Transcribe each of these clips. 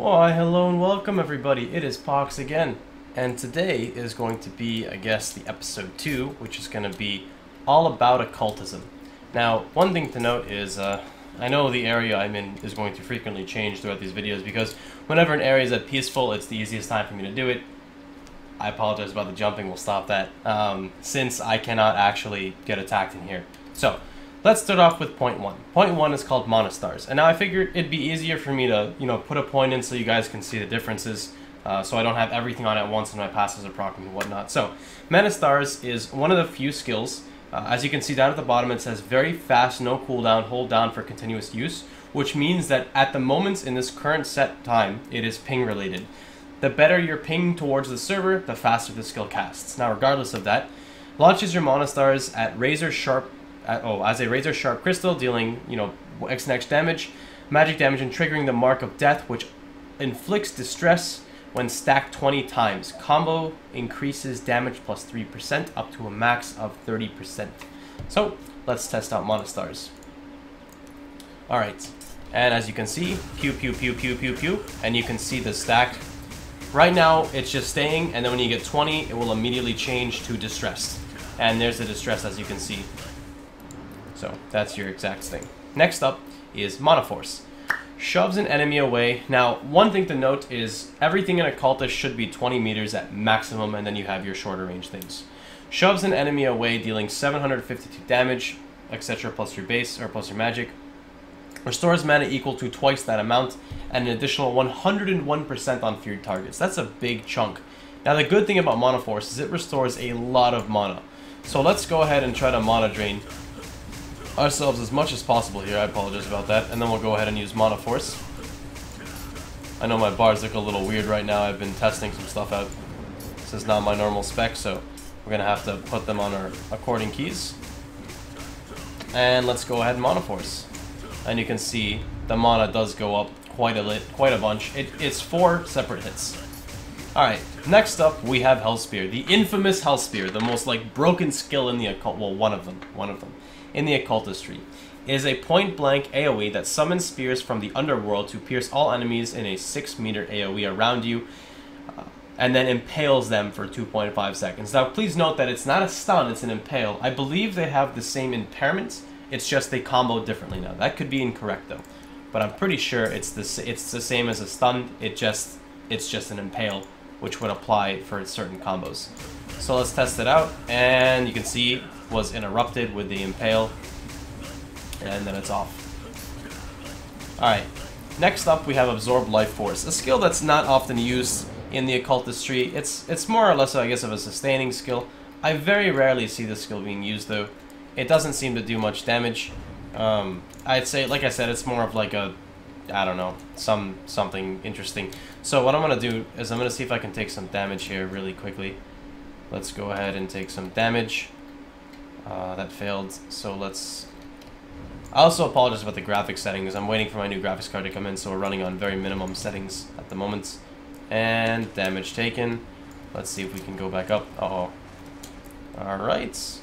Why, hello and welcome everybody, it is Pohx again, and today is going to be, I guess, the episode 2, which is going to be all about occultism. Now, one thing to note is, I know the area I'm in is going to frequently change throughout these videos, because whenever an area is at peaceful, it's the easiest time for me to do it. I apologize about the jumping, we'll stop that, since I cannot actually get attacked in here. So, let's start off with point 1. Point 1 is called Monostars, and now I figured it'd be easier for me to, put a point in so you guys can see the differences, so I don't have everything on at once and my passes are proc and whatnot. So, Monostars is one of the few skills. As you can see down at the bottom, it says very fast, no cooldown, hold down for continuous use, which means that at the moments in this current set time, it is ping related. The better your ping towards the server, the faster the skill casts. Now, regardless of that, launches your Monostars at razor sharp. As a razor sharp crystal, dealing, X and X damage, magic damage, and triggering the mark of death, which inflicts distress when stacked 20 times. Combo increases damage plus 3% up to a max of 30%. So, let's test out Monostars. Alright, and as you can see, pew pew pew pew pew pew, and you can see the stack. Right now, it's just staying, and then when you get 20, it will immediately change to distressed. And there's the distress, as you can see. So that's your exact thing. Next up is Monoforce. Shoves an enemy away. Now, one thing to note is everything in Occultist should be 20 meters at maximum, and then you have your shorter range things. Shoves an enemy away, dealing 752 damage, etc. plus your base, or plus your magic. Restores mana equal to twice that amount, and an additional 101% on feared targets. That's a big chunk. Now, the good thing about Monoforce is it restores a lot of mana. So let's go ahead and try to mana drain ourselves as much as possible here. I apologize about that. And then we'll go ahead and use Monoforce. I know my bars look a little weird right now. I've been testing some stuff out. This is not my normal spec, so we're going to have to put them on our according keys. And let's go ahead and Monoforce. And you can see the mana does go up quite a bunch. It's 4 separate hits. Alright, next up we have Hellspear. The infamous Hellspear, the most broken skill in the occult, well, one of them. In the occultistry, is a point-blank AoE that summons spears from the underworld to pierce all enemies in a 6-meter AoE around you, and then impales them for 2.5 seconds. Now, please note that it's not a stun, it's an impale. I believe they have the same impairment, it's just they combo differently now. That could be incorrect, though. But I'm pretty sure it's the same as a stun, it's just an impale, which would apply for certain combos. So let's test it out, and you can see was interrupted with the impale, and then it's off. Alright, next up we have Absorb Life Force, a skill that's not often used in the occultistry. It's more or less, I guess, of a sustaining skill. I very rarely see this skill being used, though. It doesn't seem to do much damage. I'd say, like I said, it's more of like a, I don't know, something interesting. So what I'm going to do is I'm going to see if I can take some damage here really quickly. Let's go ahead and take some damage. That failed, so let's... I also apologize about the graphics settings. I'm waiting for my new graphics card to come in, so we're running on very minimum settings at the moment. And damage taken. Let's see if we can go back up. Uh-oh. Alright.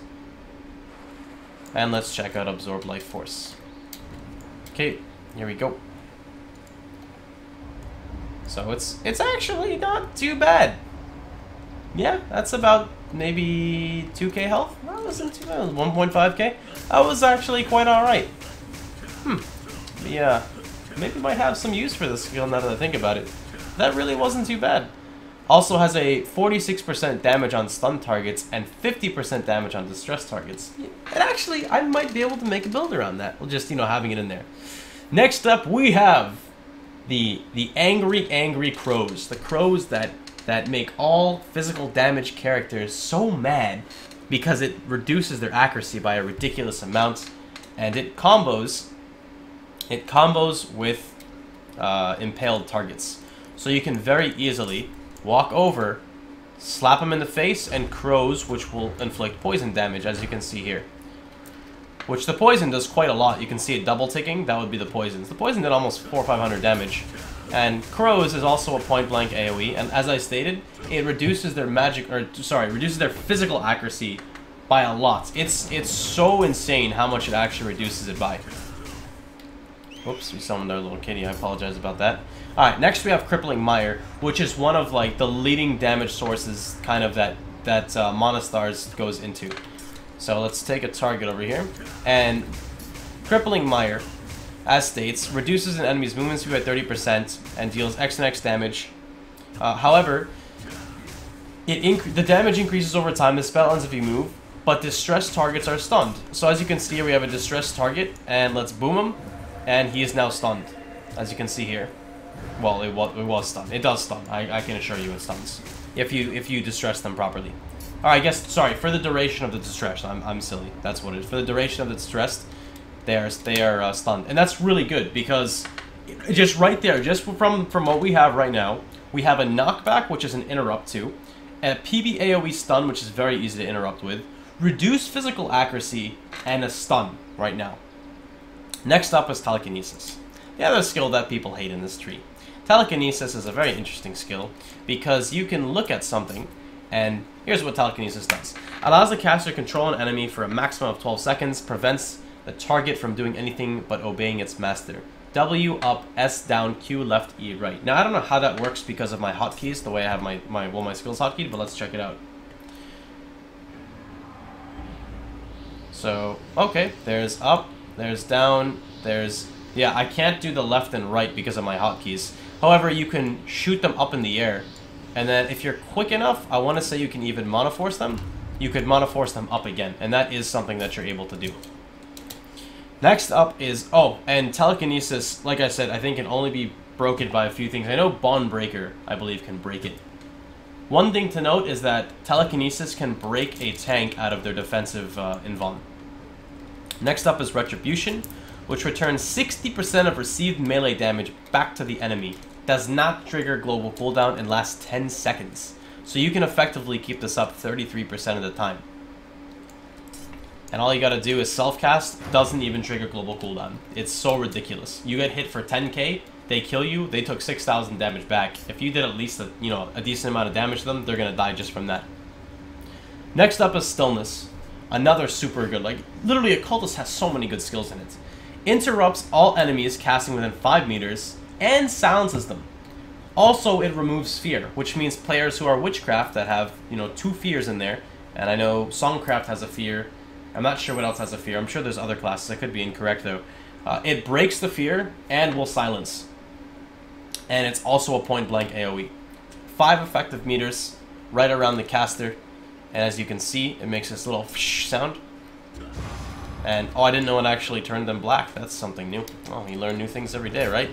And let's check out Absorb Life Force. Okay, here we go. So it's actually not too bad. Yeah, that's about maybe 2k health? That wasn't too bad. 1.5k? That was actually quite alright. Yeah, maybe might have some use for this skill now that I think about it. That really wasn't too bad. Also has a 46% damage on stun targets and 50% damage on distress targets. And actually, I might be able to make a build around that. We'll just, having it in there. Next up, we have the angry crows. The crows that make all physical damage characters so mad because it reduces their accuracy by a ridiculous amount, and it combos with impaled targets. So you can very easily walk over, slap them in the face, and crows, which will inflict poison damage, as you can see here. Which the poison does quite a lot. You can see it double ticking. That would be the poisons. The poison did almost 400 or 500 damage. And Crows is also a point-blank AoE, and as I stated, it reduces their reduces their physical accuracy by a lot. It's so insane how much it actually reduces it by. Whoops, we summoned our little kitty. I apologize about that. Alright, next we have Crippling Mire, which is one of like the leading damage sources kind of that Monastars goes into. So let's take a target over here. And Crippling Mire, as states, reduces an enemy's movement speed by 30% and deals X and X damage. However, the damage increases over time. The spell ends if you move, but distressed targets are stunned. So as you can see here, we have a distressed target, and let's boom him, and he is now stunned, as you can see here. Well, it was stunned. It does stun. I can assure you it stuns if you distress them properly. Or I guess, sorry, for the duration of the distress. I'm silly. That's what it is. For the duration of the distress, they are stunned, and that's really good because just right there, just from what we have right now, we have a knockback, which is an interrupt to, a PB AoE stun, which is very easy to interrupt with, reduced physical accuracy, and a stun right now. Next up is Telekinesis, the other skill that people hate in this tree. Telekinesis is a very interesting skill because you can look at something, and here's what Telekinesis does. Allows the caster to control an enemy for a maximum of 12 seconds, prevents the target from doing anything but obeying its master. W up, S down, Q left, E right. Now I don't know how that works because of my hotkeys, the way I have my skills hotkeyed, but let's check it out. So, okay, there's up, there's down, there's... Yeah, I can't do the left and right because of my hotkeys. However, you can shoot them up in the air. And then if you're quick enough, I want to say you can even Mana Force them. You could Mana Force them up again. And that is something that you're able to do. Next up is... Oh, and Telekinesis, like I said, I think can only be broken by a few things. I know Bond Breaker, I believe, can break it. One thing to note is that Telekinesis can break a tank out of their defensive invuln. Next up is Retribution, which returns 60% of received melee damage back to the enemy. Does not trigger global cooldown and lasts 10 seconds. So you can effectively keep this up 33% of the time. And all you gotta do is self-cast, doesn't even trigger global cooldown. It's so ridiculous. You get hit for 10k, they kill you, they took 6,000 damage back. If you did at least a decent amount of damage to them, they're gonna die just from that. Next up is Stillness. Another super good, like, literally Occultist has so many good skills in it. Interrupts all enemies casting within 5 meters, and silences them. Also, it removes fear, which means players who are Witchcraft that have, 2 fears in there, and I know Songcraft has a fear, I'm not sure what else has a fear, I'm sure there's other classes, I could be incorrect though. It breaks the fear, and will silence. And it's also a point-blank AoE. 5 effective meters, right around the caster, and as you can see, it makes this little sound. And, oh, I didn't know it actually turned them black. That's something new. Oh, you learn new things every day, right?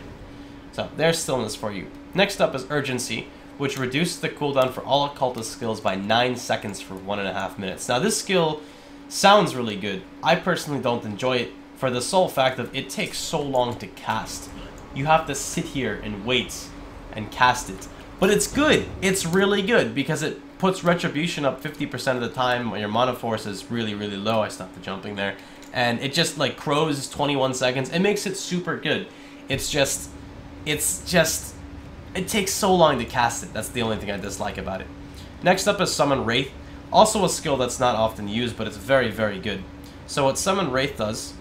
So, there's Stillness for you. Next up is Urgency, which reduces the cooldown for all Occultist skills by 9 seconds for 1.5 minutes. Now, this skill sounds really good. I personally don't enjoy it for the sole fact of it takes so long to cast. You have to sit here and wait and cast it. But it's good. It's really good because it puts Retribution up 50% of the time when your Mana Force is really, really low. I stopped the jumping there. And it just, like, crows 21 seconds. It makes it super good. It takes so long to cast it. That's the only thing I dislike about it. Next up is Summon Wraith. Also a skill that's not often used, but it's very, very good. So what Summon Wraith does...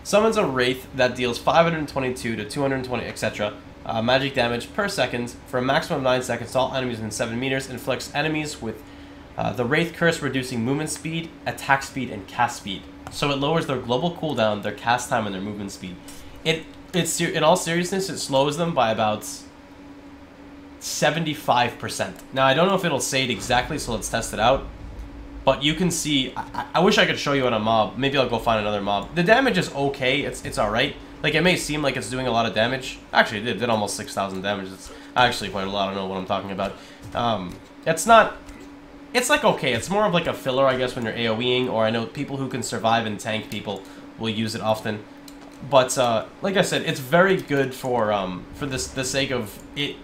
Summons a Wraith that deals 522 to 220, etc. Magic damage per second for a maximum of 9 seconds to all enemies within 7 meters. Inflicts enemies with the Wraith Curse reducing movement speed, attack speed, and cast speed. So it lowers their global cooldown, their cast time, and their movement speed. In all seriousness, it slows them by about 75%. Now, I don't know if it'll say it exactly, so let's test it out. But you can see, I wish I could show you on a mob. Maybe I'll go find another mob. The damage is okay, it's alright. Like, it may seem like it's doing a lot of damage. Actually, it did almost 6,000 damage. It's actually quite a lot, I don't know what I'm talking about. It's like okay, it's more of like a filler, I guess, when you're AoEing, or I know people who can survive and tank people will use it often. But, like I said, it's very good for the sake of it.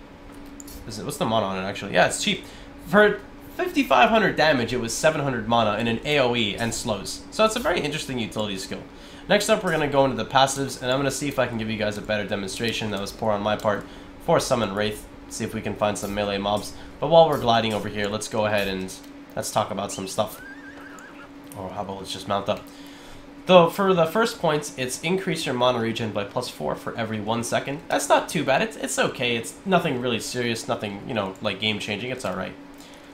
What's the mana on it, actually? Yeah, it's cheap. For 5,500 damage, it was 700 mana in an AoE and slows. So it's a very interesting utility skill. Next up, we're going to go into the passives, and I'm going to see if I can give you guys a better demonstration. That was poor on my part for Summon Wraith. See if we can find some melee mobs. But while we're gliding over here, let's go ahead and let's talk about some stuff. Or how about let's just mount up. Though for the first points, it's increase your mana regen by +4 for every 1 second. That's not too bad. It's okay. It's nothing really serious. Nothing, you know, like game changing. It's all right.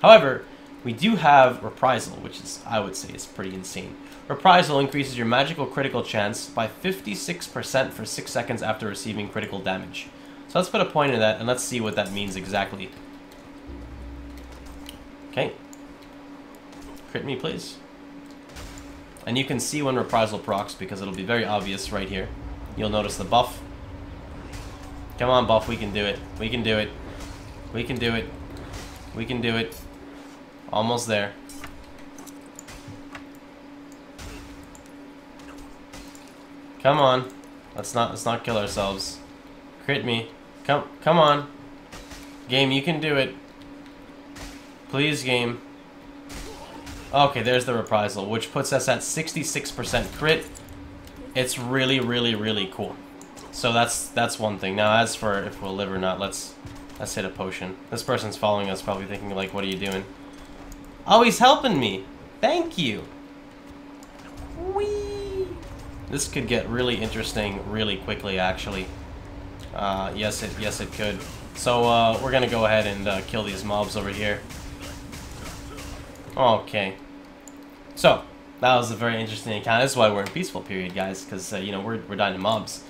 However, we do have Reprisal, which is, I would say, is pretty insane. Reprisal increases your magical critical chance by 56% for 6 seconds after receiving critical damage. So let's put a point in that and let's see what that means exactly. Okay. Crit me, please. And you can see when Reprisal procs because it'll be very obvious right here. You'll notice the buff. Come on, buff, we can do it. We can do it. We can do it. We can do it. Almost there. Come on. Let's not kill ourselves. Crit me. Come on. Game, you can do it. Please, game. Okay, there's the Reprisal, which puts us at 66% crit. It's really, really, really cool. So that's one thing. Now, as for if we'll live or not, let's hit a potion. This person's following us, probably thinking like, "What are you doing?" Oh, he's helping me. Thank you. Whee! This could get really interesting really quickly, actually. Yes, it could. So we're gonna go ahead and kill these mobs over here. Okay. So, that was a very interesting encounter. This is why we're in Peaceful Period, guys, because, you know, we're dying to mobs.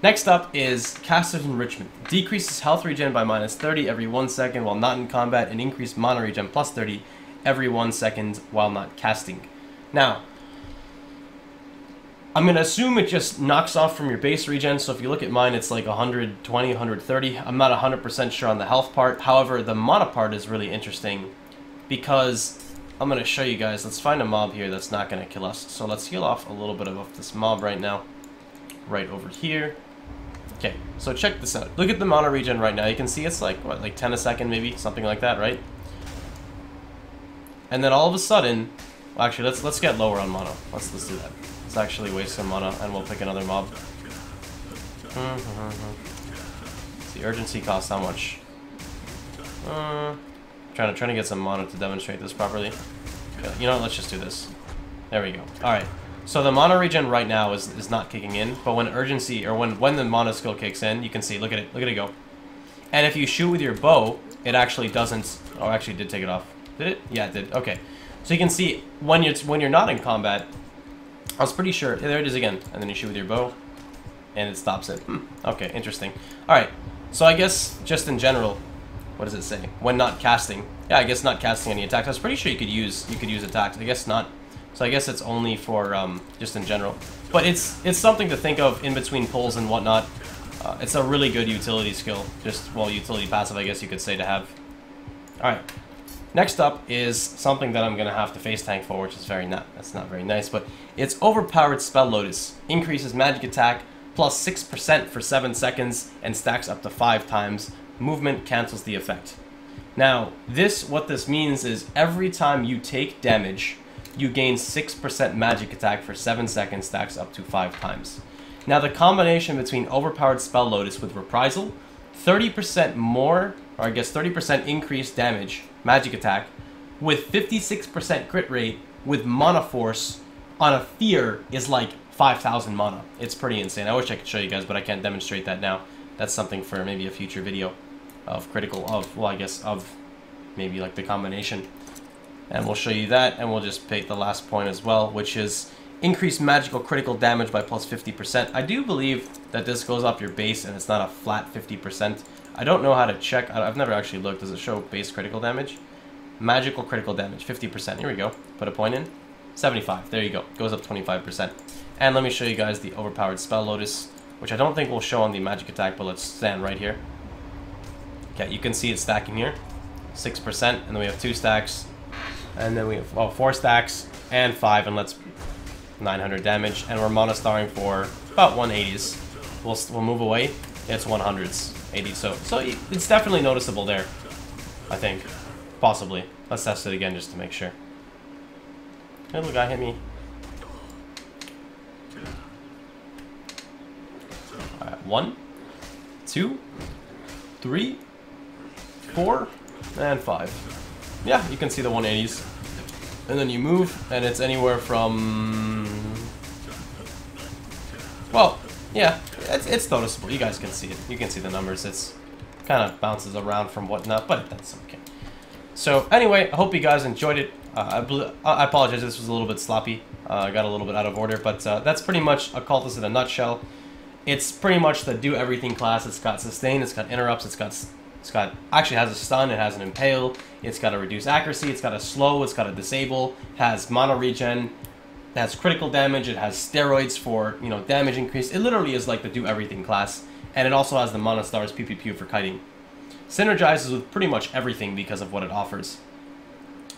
Next up is Caster's Enrichment. Decreases health regen by -30 every 1 second while not in combat, and increase mana regen +30 every 1 second while not casting. Now, I'm going to assume it just knocks off from your base regen, so if you look at mine, it's like 120, 130. I'm not 100% sure on the health part. However, the mana part is really interesting because I'm going to show you guys. Let's find a mob here that's not going to kill us. So let's heal off a little bit of this mob right now. Right over here. Okay, so check this out. Look at the mana regen right now. You can see it's like, what, like 10 a second maybe? Something like that, right? And then all of a sudden... Well, actually, let's get lower on mana. Let's do that. Let's actually waste some mana, and we'll pick another mob. The urgency costs how much? Trying to get some mana to demonstrate this properly. Okay, you know what? Let's just do this. There we go. All right. So the mana regen right now is not kicking in, but when urgency or when the mana skill kicks in, you can see. Look at it go. And if you shoot with your bow, it actually doesn't. Oh, actually, it did take it off. Did it? Yeah, it did. Okay. So you can see when you're not in combat. I was pretty sure. Yeah, there it is again. And then you shoot with your bow, and it stops it. Okay, interesting. All right. So I guess just in general. What does it say? When not casting. Yeah, I guess not casting any attacks. I was pretty sure you could use attacks. I guess not. So I guess it's only for just in general. But it's something to think of in between pulls and whatnot. It's a really good utility skill. Just, well, utility passive, I guess you could say, to have. Alright. Next up is something that I'm going to have to face tank for, which is that's not very nice, but it's Overpowered Spell Lotus. Increases magic attack plus 6% for 7 seconds and stacks up to 5 times. Movement cancels the effect. Now, what this means is every time you take damage, you gain 6% magic attack for 7 seconds, stacks up to 5 times. Now, the combination between Overpowered Spell Lotus with Reprisal, 30% more, or I guess 30% increased damage, magic attack, with 56% crit rate, with Mana Force on a Fear is like 5,000 mana. It's pretty insane. I wish I could show you guys, but I can't demonstrate that now. That's something for maybe a future video of maybe like the combination. And we'll show you that, and we'll just pick the last point as well, which is increase magical critical damage by plus 50%. I do believe that this goes off your base, and it's not a flat 50%. I don't know how to check. I've never actually looked. Does it show base critical damage? Magical critical damage, 50%. Here we go. Put a point in. 75. There you go. Goes up 25%. And let me show you guys the Overpowered Spell Lotus, which I don't think will show on the magic attack, but let's stand right here. Okay, you can see it stacking here. 6%, and then we have 2 stacks. And then we have 4 stacks and 5, and let's 900 damage, and we're mana starring for about 180s. We'll move away. It's 100s, 80. So it's definitely noticeable there. I think, possibly. Let's test it again just to make sure. Hey, little guy hit me. All right, 1, 2, 3, 4, and 5. Yeah, you can see the 180s. And then you move, and it's anywhere from Well, yeah, it's noticeable. You guys can see it. You can see the numbers. It's kind of bounces around from whatnot, but that's okay. So anyway, I hope you guys enjoyed it. I apologize if this was a little bit sloppy. I got a little bit out of order, but that's pretty much Occultist in a nutshell. It's pretty much the do everything class. It's got sustain, it's got interrupts, it's got actually has a stun, it has an impale, it's got a reduce accuracy, it's got a slow, it's got a disable, it has mono regen, it has critical damage, it has steroids for, you know, damage increase. It literally is like the do everything class, and it also has the mono stars pew pew pew for kiting. Synergizes with pretty much everything because of what it offers.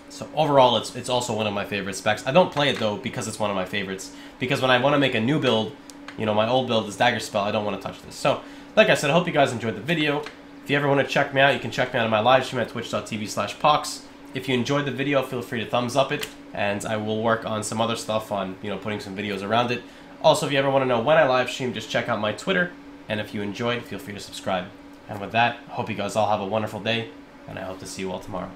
So overall, it's also one of my favorite specs. I don't play it though because it's one of my favorites. Because when I want to make a new build, you know, my old build is Dagger Spell, I don't want to touch this. So, like I said, I hope you guys enjoyed the video. If you ever want to check me out, you can check me out on my live stream at twitch.tv/Pohx. If you enjoyed the video, feel free to thumbs up it, and I will work on some other stuff on, you know, putting some videos around it. Also, if you ever want to know when I live stream, just check out my Twitter, and if you enjoyed, feel free to subscribe. And with that, I hope you guys all have a wonderful day, and I hope to see you all tomorrow.